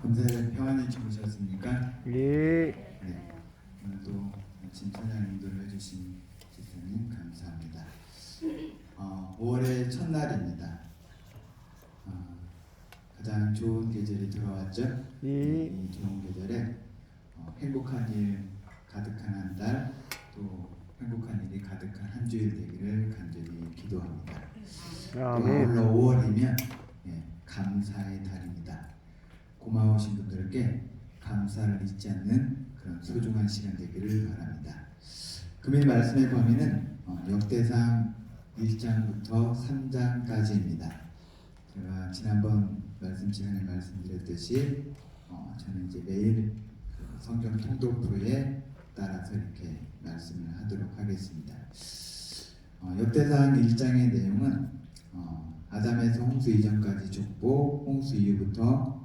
감사를 평안히 주무셨습니까? 예. 네. 오늘도 아침 찬양 인도를 해주신 집사님 감사합니다. 5월의 첫날입니다. 가장 좋은 계절이 들어왔죠? 예. 이 좋은 계절에 행복한 일 가득한 한 달, 또 행복한 일이 가득한 한 주일 되기를 간절히 기도합니다. 아멘. 아울러 5월이면 감사의 달입니다. 고마우신 분들께 감사를 잊지 않는 그런 소중한 시간 되기를 바랍니다. 금일 말씀의 범위는 역대상 1장부터 3장까지입니다. 제가 지난번 말씀 시간에 말씀드렸듯이 저는 이제 매일 성경 통독부에 따라서 이렇게 말씀을 하도록 하겠습니다. 역대상 1장의 내용은 아담에서 홍수 이전까지 족보, 홍수 이후부터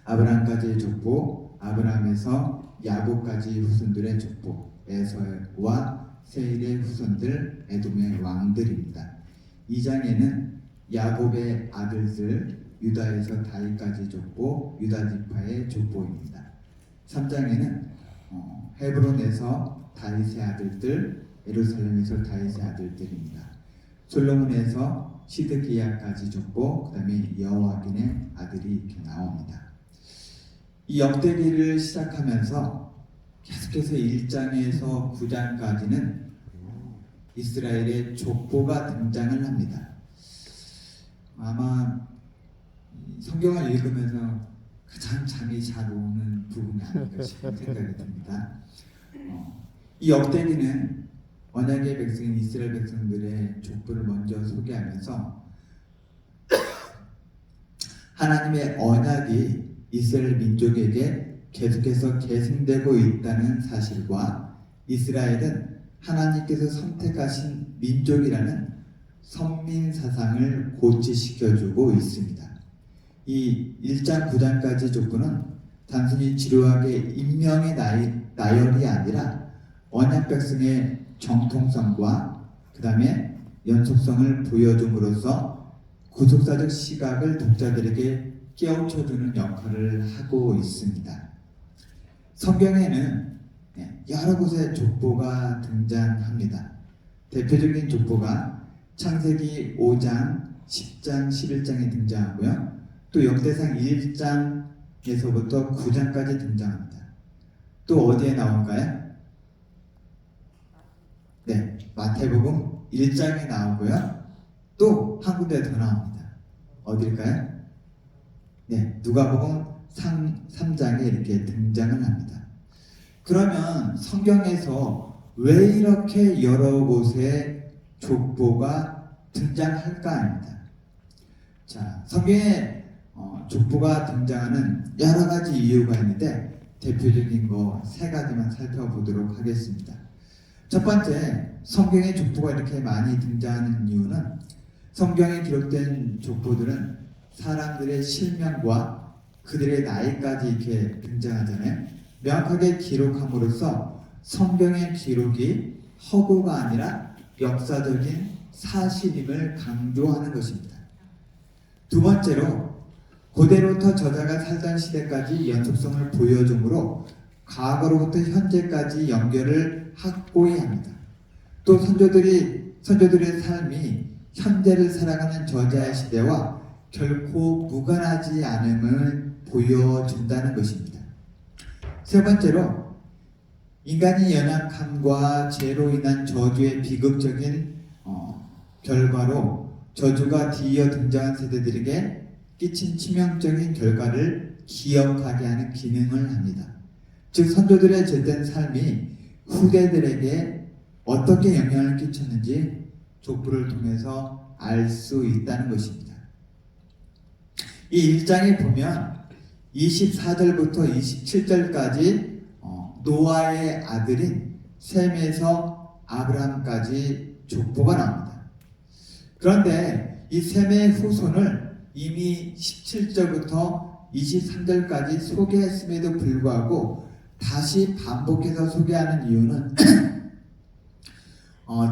아브라함까지의 족보, 아브라함에서 야곱까지 후손들의 족보, 에서와 세일의 후손들, 에돔의 왕들입니다. 2장에는 야곱의 아들들, 유다에서 다윗까지 족보, 유다 지파의 족보입니다. 3장에는 헤브론에서 다윗의 아들들, 예루살렘에서 다윗의 아들들입니다. 솔로몬에서 시드기야까지 족보, 그 다음에 여호와긴의 아들이 이렇게 나옵니다. 이 역대기를 시작하면서 계속해서 1장에서 9장까지는 이스라엘의 족보가 등장을 합니다. 아마 성경을 읽으면서 가장 잠이 잘 오는 부분이 아닐까 싶은 생각이 듭니다. 이 역대기는 언약의 백성인 이스라엘 백성들의 족보를 먼저 소개하면서 하나님의 언약이 이스라엘 민족에게 계속해서 계승되고 있다는 사실과 이스라엘은 하나님께서 선택하신 민족이라는 선민 사상을 고취시켜주고 있습니다. 이 1장 9장까지 족보는 단순히 지루하게 인명의 나열이 아니라 언약 백성의 정통성과 그 다음에 연속성을 보여줌으로써 구속사적 시각을 독자들에게 깨우쳐주는 역할을 하고 있습니다. 성경에는 여러 곳에 족보가 등장합니다. 대표적인 족보가 창세기 5장, 10장, 11장에 등장하고요. 또 역대상 1장에서부터 9장까지 등장합니다. 또 어디에 나올까요? 네, 마태복음 1장에 나오고요. 또 한 군데 더 나옵니다. 어딜까요? 네, 누가복음 3장에 이렇게 등장을 합니다. 그러면 성경에서 왜 이렇게 여러 곳에 족보가 등장할까 합니다. 자, 성경에 족보가 등장하는 여러 가지 이유가 있는데 대표적인 거 세 가지만 살펴보도록 하겠습니다. 첫 번째, 성경에 족보가 이렇게 많이 등장하는 이유는 성경에 기록된 족보들은 사람들의 실명과 그들의 나이까지 이렇게 등장하잖아요. 명확하게 기록함으로써 성경의 기록이 허구가 아니라 역사적인 사실임을 강조하는 것입니다. 두 번째로, 고대로부터 저자가 살던 시대까지 연속성을 보여주므로 과거로부터 현재까지 연결을 확고히 합니다. 또 선조들의 삶이 현재를 살아가는 저자의 시대와 결코 무관하지 않음을 보여준다는 것입니다. 세 번째로, 인간이 연약함과 죄로 인한 저주의 비극적인 결과로 저주가 뒤이어 등장한 세대들에게 끼친 치명적인 결과를 기억하게 하는 기능을 합니다. 즉 선조들의 죄된 삶이 후대들에게 어떻게 영향을 끼쳤는지 족보를 통해서 알 수 있다는 것입니다. 이 1장에 보면 24절부터 27절까지 노아의 아들인 셈에서 아브라함까지 족보가 나옵니다. 그런데 이 셈의 후손을 이미 17절부터 23절까지 소개했음에도 불구하고 다시 반복해서 소개하는 이유는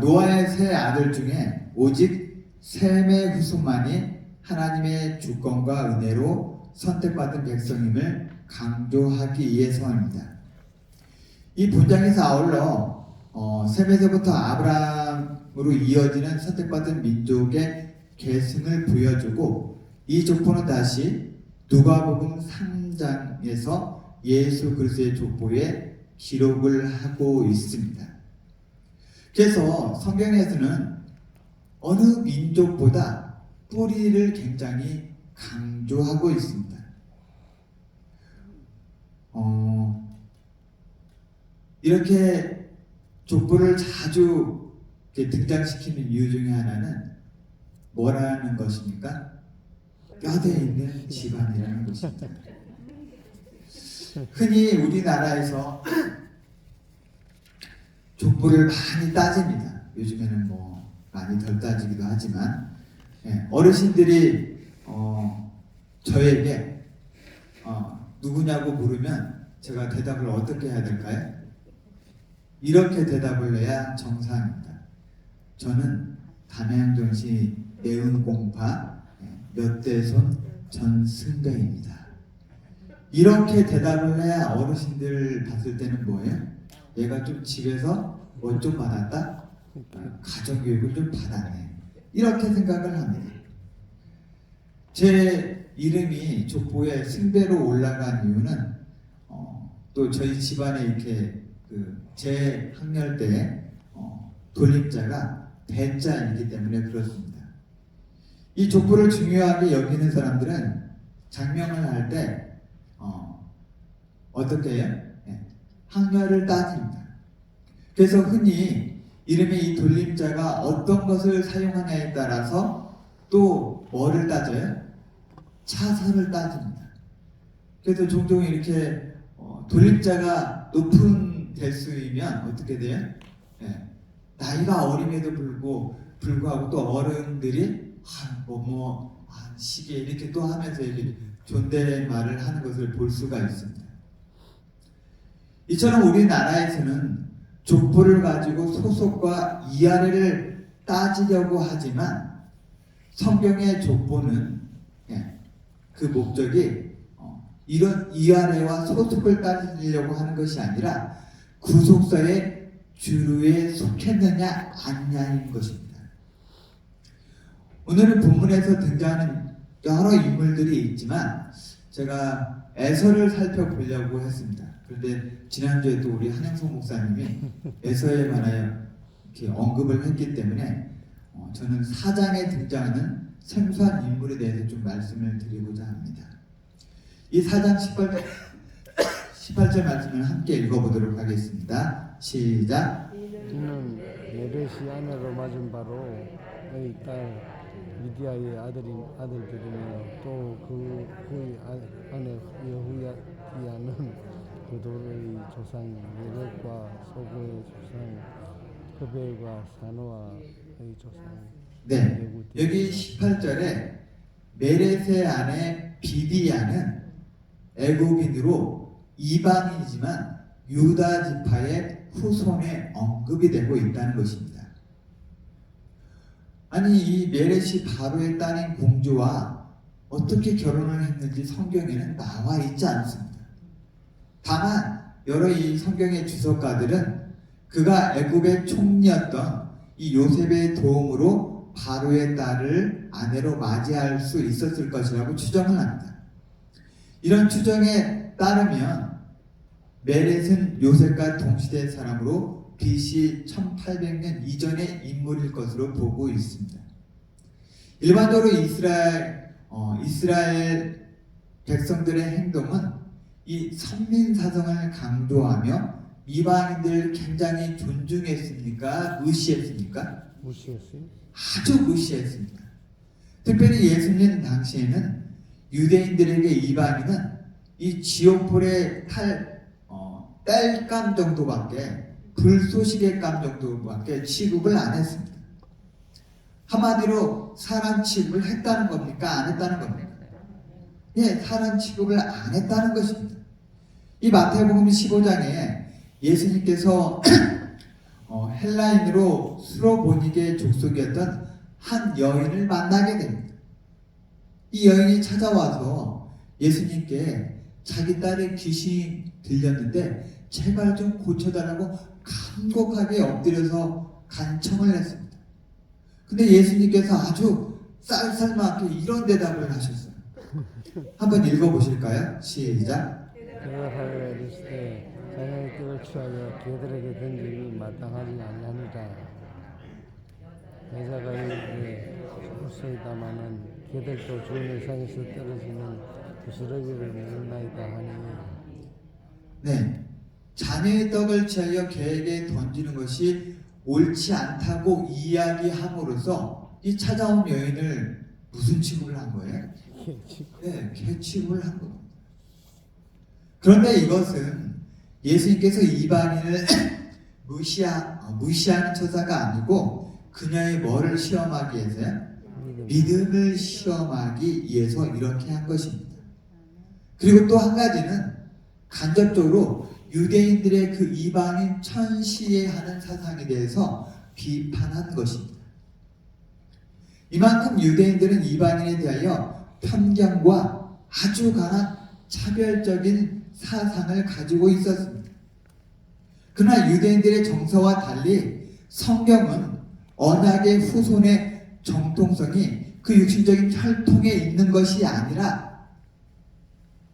노아의 세 아들 중에 오직 셈의 후손만이 하나님의 주권과 은혜로 선택받은 백성임을 강조하기 위해서입니다. 이 본장에서 아울러 셈에서부터 아브라함으로 이어지는 선택받은 민족의 계승을 보여주고 이 족보는 다시 누가복음 3장에서 예수 그리스도의 족보에 기록을 하고 있습니다. 그래서 성경에서는 어느 민족보다 뿌리를 굉장히 강조하고 있습니다. 이렇게 족보를 자주 이렇게 등장시키는 이유 중에 하나는 뭐라는 것입니까? 뼈대 있는 집안이라는 것입니다. 흔히 우리나라에서 족보를 많이 따집니다. 요즘에는 뭐 많이 덜 따지기도 하지만 어르신들이 저에게 누구냐고 물으면 제가 대답을 어떻게 해야 될까요? 이렇게 대답을 해야 정상입니다. 저는 담양정시 내은공파 몇대손 전승배입니다. 이렇게 대답을 해야 어르신들 봤을 때는 뭐예요? 얘가 좀 집에서 뭐 좀 받았다? 가정교육을 좀 받았네. 이렇게 생각을 합니다. 제 이름이 족보에 승배로 올라간 이유는 또 저희 집안에 이렇게 제 학렬 때 돌림자가 대자이기 때문에 그렇습니다. 이 족보를 중요하게 여기는 사람들은 장명을 할 때 어떻게 해요? 학렬을 따집니다. 그래서 흔히 이름의 이 돌림자가 어떤 것을 사용하냐에 따라서 또 뭐를 따져요? 차선을 따집니다. 그래서 종종 이렇게 돌림자가 높은 대수이면 어떻게 돼요? 나이가 어림에도 불구하고 또 어른들이 시계 이렇게 또 하면서 이렇게 존댓말을 하는 것을 볼 수가 있습니다. 이처럼 우리나라에서는 족보를 가지고 소속과 이하래를 따지려고 하지만 성경의 족보는 그 목적이 이런 이하래와 소속을 따지려고 하는 것이 아니라 구속사의 주류에 속했느냐 아니냐인 것입니다. 오늘은 본문에서 등장하는 여러 인물들이 있지만 제가 에서를 살펴보려고 했습니다. 그런데 지난주에 또 우리 한영석 목사님이 에서에 관하여 이렇게 언급을 했기 때문에 저는 4장에 등장하는 생소한 인물에 대해서 좀 말씀을 드리고자 합니다. 이 4장 18절 말씀을 함께 읽어보도록 하겠습니다. 시작. 이는 메레시 아내로 맞은 바로 의 딸 미디아의 아들들이며 또 그의 아내 여후야는 그들의 조상 메렉과 소고의 조상 그벨과 사노아의 조상. 네, 여기 18절에 메렛의 아내 비디아는 애굽인으로 이방인이지만 유다 지파의 후손에 언급이 되고 있다는 것입니다. 아니 이 메렛이 바로의 딸인 공주와 어떻게 결혼을 했는지 성경에는 나와 있지 않습니다. 다만 여러 이 성경의 주석가들은 그가 애굽의 총리였던 이 요셉의 도움으로 바로의 딸을 아내로 맞이할 수 있었을 것이라고 추정을 합니다. 이런 추정에 따르면 메렛은 요셉과 동시대 사람으로 BC 1800년 이전의 인물일 것으로 보고 있습니다. 일반적으로 이스라엘 백성들의 행동은 이 선민사성을 강조하며 이방인들 굉장히 존중했습니까? 무시했습니까? 무시했어요? 아주 무시했습니다. 특별히 예수님 당시에는 유대인들에게 이방인은 이 지옥불에 뗄감 정도밖에 불쏘시개 감 정도밖에 취급을 안 했습니다. 한마디로 사람 취급을 했다는 겁니까? 안 했다는 겁니까? 예, 사람 취급을 안 했다는 것입니다. 이 마태복음 15장에 예수님께서 헬라인으로 수로보니게 족속이었던 한 여인을 만나게 됩니다. 이 여인이 찾아와서 예수님께 자기 딸의 귀신이 들렸는데 제발 좀 고쳐달라고 간곡하게 엎드려서 간청을 했습니다. 근데 예수님께서 아주 쌀쌀맞게 이런 대답을 하셨어요. 한번 읽어보실까요? 시작. 대답하여 이르시되 자녀의 떡을 취하여 개들에게 던짐이 마땅하지 아니하니라. 여자가 이르되 좋소이다마는 개들도 주인의 상에서 떨어지는 부스러기를 먹나이다 하니. 네, 자녀의 떡을 취하여 개에게 던지는 것이 옳지 않다고 이야기함으로써 이 찾아온 여인을 무슨 취급을 한 거예요? 네, 개 취급을 한 겁니다. 그런데 이것은 예수님께서 이방인을 무시하는 처사가 아니고 그녀의 뭐를 시험하기 위해서요? 믿음을 시험하기 위해서 이렇게 한 것입니다. 그리고 또 한 가지는 간접적으로 유대인들의 그 이방인 천시해하는 사상에 대해서 비판한 것입니다. 이만큼 유대인들은 이방인에 대하여 편견과 아주 강한 차별적인 사상을 가지고 있었습니다. 그러나 유대인들의 정서와 달리 성경은 언약의 후손의 정통성이 그 육신적인 혈통에 있는 것이 아니라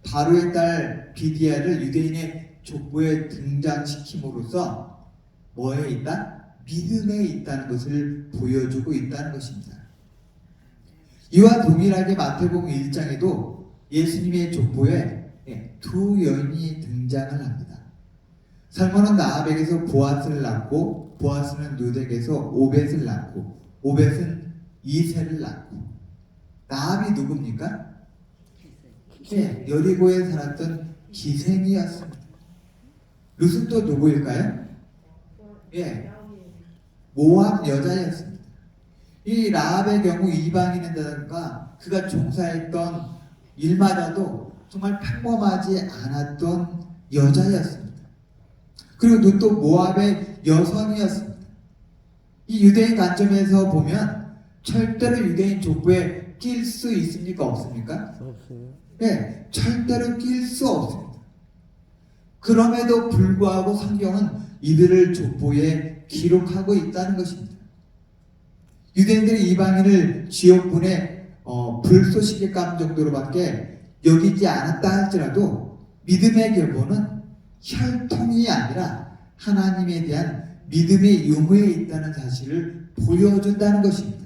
바로의 딸 비디아를 유대인의 족보에 등장시킴으로써 뭐에 있다? 믿음에 있다는 것을 보여주고 있다는 것입니다. 이와 동일하게 마태복음 1장에도 예수님의 족보에 두 여인이 등장을 합니다. 살몬은 나합에게서 보아스를 낳고 보아스는 루덱에서 오벳을 낳고 오벳은 이세를 낳고 나합이 누굽니까? 여리고에 살았던 기생이었습니다. 룻은 또 누구일까요? 모압 여자였습니다. 이 라합의 경우 이방인에다가 그가 종사했던 일마다도 정말 평범하지 않았던 여자였습니다. 그리고 룻도 모압의 여성이었습니다. 이 유대인 관점에서 보면 절대로 유대인 족보에 낄 수 있습니까? 없습니까? 없어요. 네, 절대로 낄 수 없습니다. 그럼에도 불구하고 성경은 이들을 족보에 기록하고 있다는 것입니다. 유대인들이 이방인을 지옥분의 불쏘시개감 정도로밖에 여기지 않았다 할지라도 믿음의 결본은 혈통이 아니라 하나님에 대한 믿음의 유무에 있다는 사실을 보여준다는 것입니다.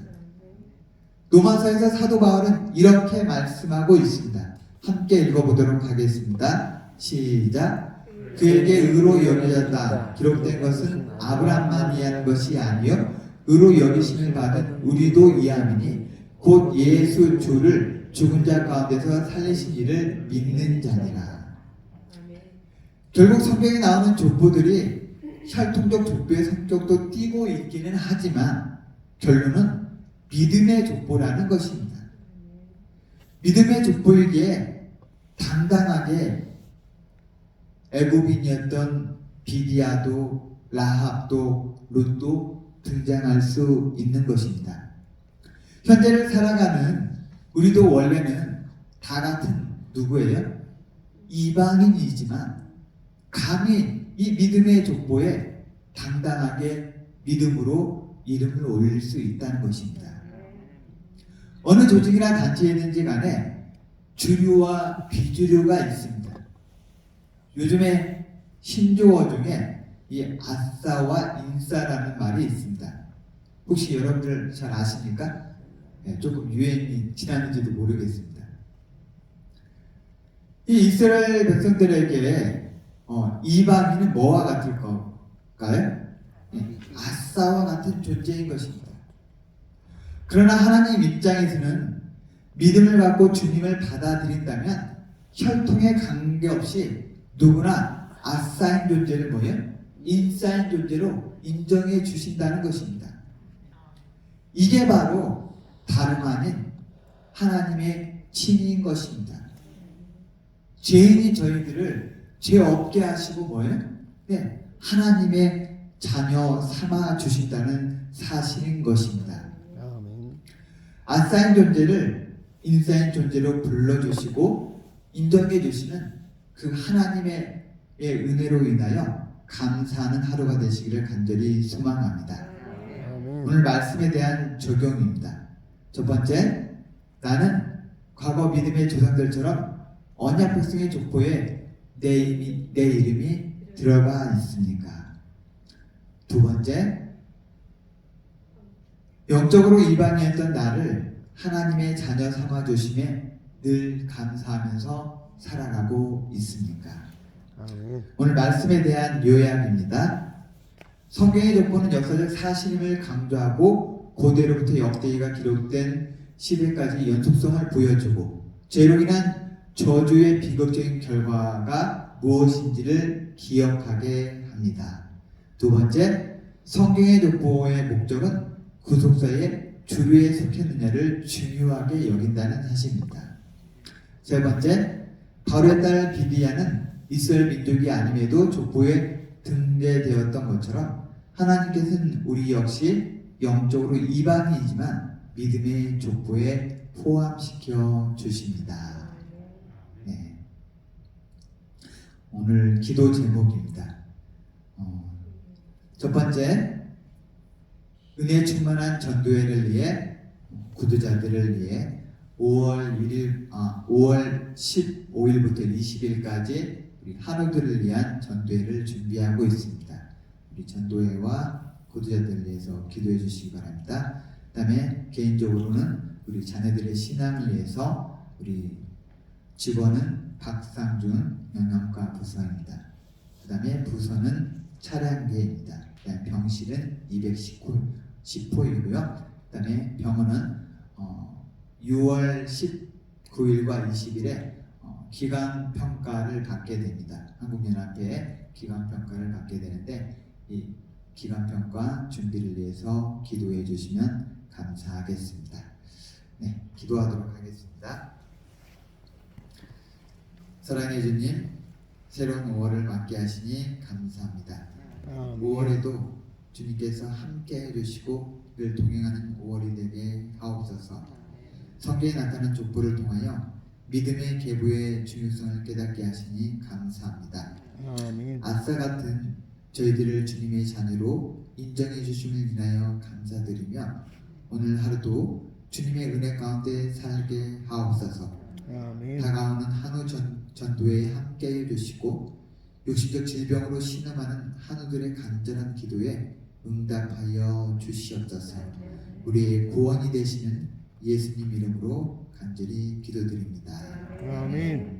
로마서에서 사도 바울은 이렇게 말씀하고 있습니다. 함께 읽어보도록 하겠습니다. 시작. 그에게 의로 여겨졌다 기록된 것은 아브라함만 이한 것이 아니요 의로 여기심을 받은 우리도 이함이니 곧 예수 주를 죽은 자 가운데서 살리신 이를 믿는 자니라. 결국 성경에 나오는 족보들이 혈통적 족보의 성격도 띠고 있기는 하지만 결론은 믿음의 족보라는 것입니다. 믿음의 족보이기에 당당하게 애굽인이었던 비디아도 라합도 룻도 등장할 수 있는 것입니다. 현재를 살아가는 우리도 원래는 다 같은 누구예요? 이방인이지만 감히 이 믿음의 족보에 당당하게 믿음으로 이름을 올릴 수 있다는 것입니다. 어느 조직이나 단체이든지 간에 주류와 비주류가 있습니다. 요즘에 신조어 중에 이 아싸와 인싸라는 말이 있습니다. 혹시 여러분들 잘 아십니까? 조금 유행이 지났는지도 모르겠습니다. 이 이스라엘 백성들에게 이방인은 뭐와 같을 걸까요? 아싸와 같은 존재인 것입니다. 그러나 하나님 입장에서는 믿음을 갖고 주님을 받아들인다면 혈통에 관계없이 누구나 아싸인 존재를 뭐예요? 인싸인 존재로 인정해 주신다는 것입니다. 이게 바로 다름 아닌 하나님의 친인 것입니다. 죄인이 저희들을 죄 없게 하시고 뭐예요? 하나님의 자녀 삼아 주신다는 사실인 것입니다. 아싸인 존재를 인사인 존재로 불러주시고 인정해 주시는 그 하나님의 은혜로 인하여 감사하는 하루가 되시기를 간절히 소망합니다. 아멘. 오늘 말씀에 대한 적용입니다. 첫 번째, 나는 과거 믿음의 조상들처럼 언약 백성의 족보에 내 이름이 들어가 있습니까? 두 번째, 영적으로 이방이었던 나를 하나님의 자녀 삼아 주심에 늘 감사하면서 살아가고 있습니까? 아멘. 오늘 말씀에 대한 요약입니다. 성경의 족보는 역사적 사실임을 강조하고 고대로부터 역대기가 기록된 시대까지 연속성을 보여주고 죄로 인한 저주의 비극적인 결과가 무엇인지를 기억하게 합니다. 두 번째, 성경의 족보의 목적은 구속사의 주류에 속했느냐를 중요하게 여긴다는 사실입니다. 세 번째, 바로의 딸 비디아는 이스라엘 민족이 아님에도 족보에 등재되었던 것처럼 하나님께서는 우리 역시 영적으로 이방인이지만 믿음의 족보에 포함시켜 주십니다. 네. 오늘 기도 제목입니다. 첫 번째, 은혜 충만한 전도회를 위해 구두자들을 위해 5월 15일부터 20일까지 우리 한우들을 위한 전도회를 준비하고 있습니다. 우리 전도회와 구두자들을 위해서 기도해 주시기 바랍니다. 그 다음에 개인적으로는 우리 자녀들의 신앙을 위해서 우리 직원은 박상준 영양과 부사입니다. 그 다음에 부서는 차량계입니다. 그 다음에 병실은 210호이고요. 그 다음에 병원은 6월 19일과 20일에 기간평가를 받게 됩니다. 한국연합회에 기간평가를 받게 되는데 이 기간평가 준비를 위해서 기도해 주시면 감사하겠습니다. 네, 기도하도록 하겠습니다. 사랑해 주님, 새로운 5월을 맞게 하시니 감사합니다. 5월에도 주님께서 함께 해주시고 늘 동행하는 5월이 되게 하옵소서. 성경에 나타난 족보를 통하여 믿음의 계보의 중요성을 깨닫게 하시니 감사합니다. 아멘. 아싸 같은 저희들을 주님의 자녀로 인정해 주심을 인하여 감사드리며 오늘 하루도 주님의 은혜 가운데 살게 하옵소서. 아멘. 다가오는 한우 전도에 함께 해주시고 육신적 질병으로 신음하는 한우들의 간절한 기도에 응답하여 주시옵소서. 우리의 구원이 되시는 예수님 이름으로 간절히 기도드립니다. 아멘.